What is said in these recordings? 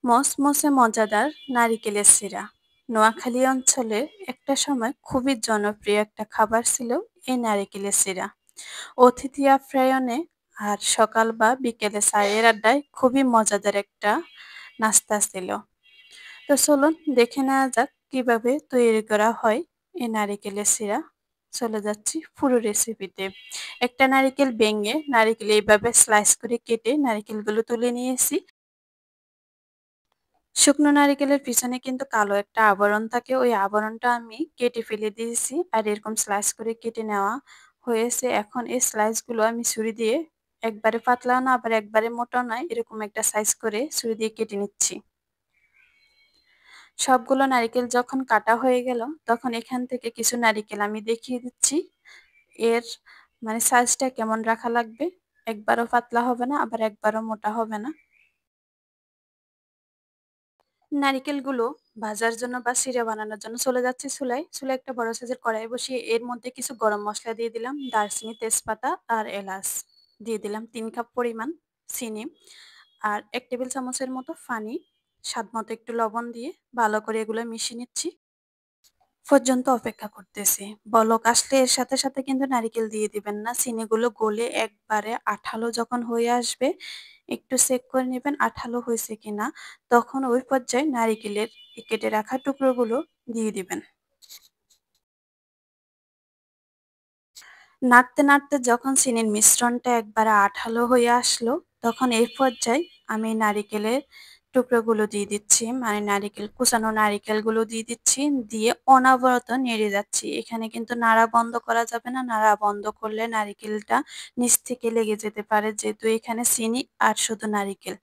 মসমসে মজাদার নারিকেলের সিরা। নোয়াখালী অঞ্চলে একটা সময় খুবই জনপ্রিয় একটা খাবার ছিল এই নারিকেলের সিরা। অতিথি আপ্যায়নে আর সকাল বা বিকেলে চায়ের আড্ডায় খুবই মজাদার একটা নাস্তা ছিল। তো চলুন দেখে নেওয়া যাক কিভাবে তৈরি করা হয় এই নারিকেলের সিরা। চলে যাচ্ছি পুরো রেসিপিতে। একটা নারিকেল ভেঙে নারিকেল এইভাবে স্লাইস করে কেটে নারিকেলগুলো তুলে নিয়েছি। শুকনো নারিকেলের পিছনে কিন্তু কালো একটা আবরণ থাকে, ওই আবরণটা আমি কেটে ফেলে দিয়েছি আর এরকম স্লাইস করে কেটে নেওয়া হয়েছে। এখন এই স্লাইস গুলো আমি ছুরি দিয়ে একবারে পাতলাও না আবার একবারে মোটা নয়, এরকম একটা সাইজ করে ছুরি দিয়ে কেটে নিচ্ছি। সবগুলো নারিকেল যখন কাটা হয়ে গেল তখন এখান থেকে কিছু নারিকেল আমি দেখিয়ে দিচ্ছি এর সাইজটা কেমন রাখা লাগবে। একবারও পাতলা হবে না আবার একবারও মোটা হবে না। নারিকেলগুলো ভাজার জন্য বা সিরা বানানোর জন্য চলে যাচ্ছি চুলায়। চুলায় একটা বড় সাইজের কড়াই বসিয়ে এর মধ্যে কিছু গরম মসলা দিয়ে দিলাম, দারচিনি, তেজপাতা আর এলাচ। দিয়ে দিলাম 3 কাপ পরিমাণ চিনি আর 1 টেবিল চামচের মতো পানি। স্বাদ মতো একটু লবণ দিয়ে ভালো করে এগুলো মিশিয়ে নিচ্ছি পর্যন্ত অপেক্ষা করতেছি। বলক আসলে এর সাথে সাথে কিন্তু নারিকেল দিয়ে দিবেন না। চিনিগুলো গলে একবারে আঠালো যখন হয়ে আসবে একটু চেক করে নেবেন আঠালো হয়েছে কিনা। তখন ওই পর্যায়ে নারিকেলের কেটে রাখা টুকরোগুলো দিয়ে দিবেন। নাড়তে নাড়তে যখন চিনির মিশ্রণটা একবারে আঠালো হয়ে আসলো তখন এই পর্যায়ে আমি নারিকেলের টুকরোগুলো দিয়ে দিচ্ছি, নারিকেল কুচানো নারিকেলগুলো দিয়ে দিচ্ছি। দিয়ে অনবরত নেড়ে যাচ্ছি। এখানে কিন্তু নাড়া বন্ধ করা যাবে না, নাড়া বন্ধ করলে নারিকেলটা নিচ থেকে লেগে যেতে পারে, যেহেতু এখানে চিনি আর শুধু নারিকেল।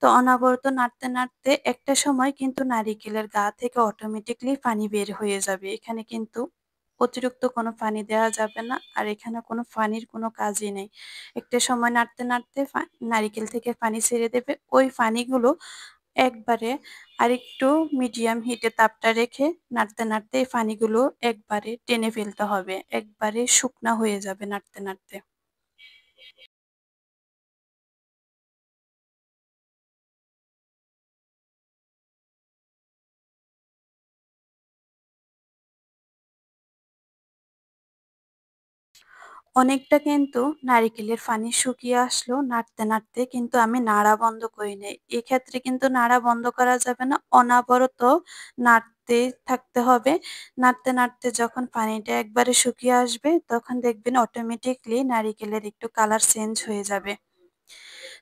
তো অনবরত নাড়তে নাড়তে একটা সময় কিন্তু নারিকেলের গা থেকে অটোমেটিকলি পানি বের হয়ে যাবে। এখানে কিন্তু অতিরিক্ত কোনো পানি দেওয়া যাবে না আর এখানে কোনো পানির কোনো কাজই নেই। একটা সময় নাড়তে নাড়তে নারিকেল থেকে পানি ছেড়ে দেবে। ওই পানিগুলো একবারে আরেকটু মিডিয়াম হিটে তাপটা রেখে নাড়তে নাড়তে এই পানিগুলো একবারে টেনে ফেলতে হবে, একবারে শুকনা হয়ে যাবে নাড়তে নাড়তে। অনেকটা কিন্তু নারিকেলের পানি শুকিয়ে আসলো নাড়তে নাড়তে, কিন্তু আমি নাড়া বন্ধ করি নাই। এক্ষেত্রে কিন্তু নাড়া বন্ধ করা যাবে না, অনবরত নাড়তে থাকতে হবে। নাড়তে নাড়তে যখন পানিটা একবারে শুকিয়ে আসবে তখন দেখবেন অটোমেটিকলি নারিকেলের একটু কালার চেঞ্জ হয়ে যাবে।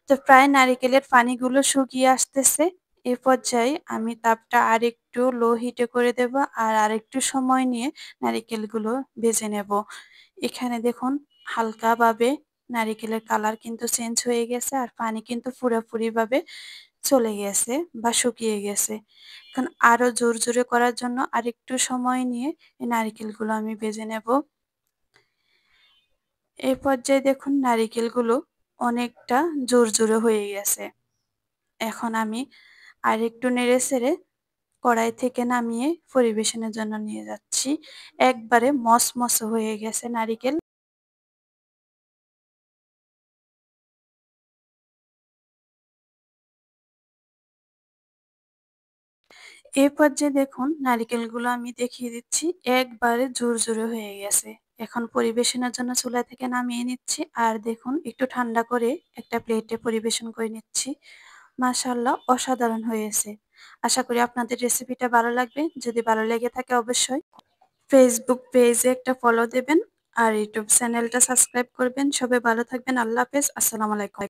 তো প্রায় নারিকেলের পানিগুলো শুকিয়ে আসতেছে। এ পর্যায়ে আমি তাপটা আরেকটু লো হিটে করে দেব আর আরেকটু সময় নিয়ে নারিকেলগুলো ভেজে নেব। এখানে দেখুন হালকাভাবে নারিকেলের কালার কিন্তু চেঞ্জ হয়ে গেছে আর পানি কিন্তু পুরোপুরিভাবে চলে গেছে বা শুকিয়ে গেছে। এখন আরো জোরে করার জন্য আরেকটু সময় নিয়ে এই নারিকেলগুলো আমি ভেজে নেব। এই পর্যায়ে দেখুন নারিকেলগুলো অনেকটা জোরে হয়ে গেছে। এখন আমি আরেকটু নেড়েচেড়ে কড়াই থেকে নামিয়ে পরিবেশনের জন্য নিয়ে যাচ্ছি। একবারে মচমচে হয়ে গেছে নারিকেল। এই পর্যায়ে দেখুন নারিকেলগুলো আমি দেখিয়ে দিচ্ছি একবারে জোরে হয়ে গেছে। এখন পরিবেশনের জন্য চুলা থেকে নামিয়ে নিচ্ছি আর দেখুন একটু ঠান্ডা করে একটা প্লেটে পরিবেশন করে নিচ্ছি। মাশাআল্লাহ অসাধারণ হয়েছে। আশা করি আপনাদের রেসিপিটা ভালো লাগবে। যদি ভালো লেগে থাকে অবশ্যই ফেসবুক পেজে একটা ফলো দেবেন আর ইউটিউব চ্যানেলটা সাবস্ক্রাইব করবেন। সবাই ভালো থাকবেন। আল্লাহ হাফেজ। আসসালামু আলাইকুম।